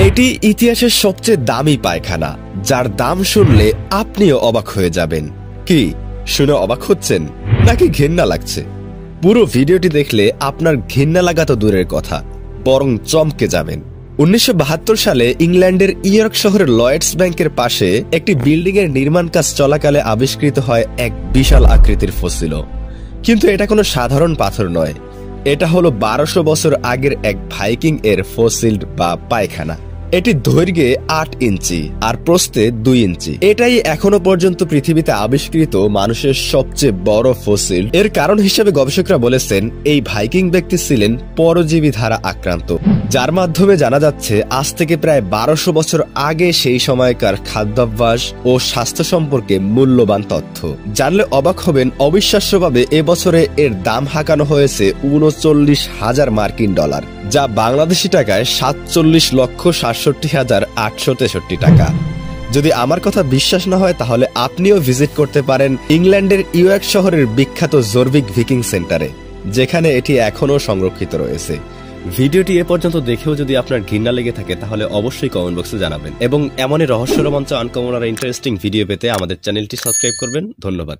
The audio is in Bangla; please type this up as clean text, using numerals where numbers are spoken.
এটি ইতিহাসের সবচেয়ে দামি পায়খানা, যার দাম শুনলে আপনিও অবাক হয়ে যাবেন। কি শুনে অবাক হচ্ছেন নাকি ঘেন্না লাগছে? পুরো ভিডিওটি দেখলে আপনার ঘেন্না লাগা তো দূরের কথা, বরং চমকে যাবেন। 1972 সালে ইংল্যান্ডের ইয়র্ক শহরের লয়েডস ব্যাংকের পাশে একটি বিল্ডিং এর নির্মাণ কাজ চলাকালে আবিষ্কৃত হয় এক বিশাল আকৃতির ফসিল। কিন্তু এটা কোনো সাধারণ পাথর নয়, এটা হলো 1200 বছর আগের এক ভাইকিং এর ফসিল বা পায়খানা। এটি দৈর্ঘ্যে 8 ইঞ্চি আর প্রস্থে 2 ইঞ্চি। এটাই এখনো পর্যন্ত পৃথিবীতে আবিষ্কৃত মানুষের সবচেয়ে বড় ফসিল। এর কারণ হিসেবে গবেষকরা বলেছেন, এই ভাইকিং ব্যক্তি ছিলেন পরজীবী দ্বারা আক্রান্ত, যার মাধ্যমে জানা যাচ্ছে আজ থেকে প্রায় 1200 বছর আগে সেই সময়কার খাদ্যাভ্যাস ও স্বাস্থ্য সম্পর্কে মূল্যবান তথ্য। জানলে অবাক হবেন, অবিশ্বাস্যভাবে এবছরে এর দাম হাঁকানো হয়েছে 39,000 মার্কিন ডলার, যা বাংলাদেশি টাকায় 47,67,863 টাকা। যদি আমার কথা বিশ্বাস না হয় তাহলে আপনিও ভিজিট করতে পারেন ইংল্যান্ডের ইয়র্ক শহরের বিখ্যাত জোরভিক ভিকিং সেন্টারে, যেখানে এটি এখনও সংরক্ষিত রয়েছে। ভিডিওটি এ পর্যন্ত দেখেও যদি আপনার ঘৃণা লেগে থাকে তাহলে অবশ্যই কমেন্ট বক্সে জানাবেন এবং এমনই রহস্য রোমাঞ্চ, আনকমন আর ইন্টারেস্টিং ভিডিও পেতে আমাদের চ্যানেলটি সাবস্ক্রাইব করবেন। ধন্যবাদ।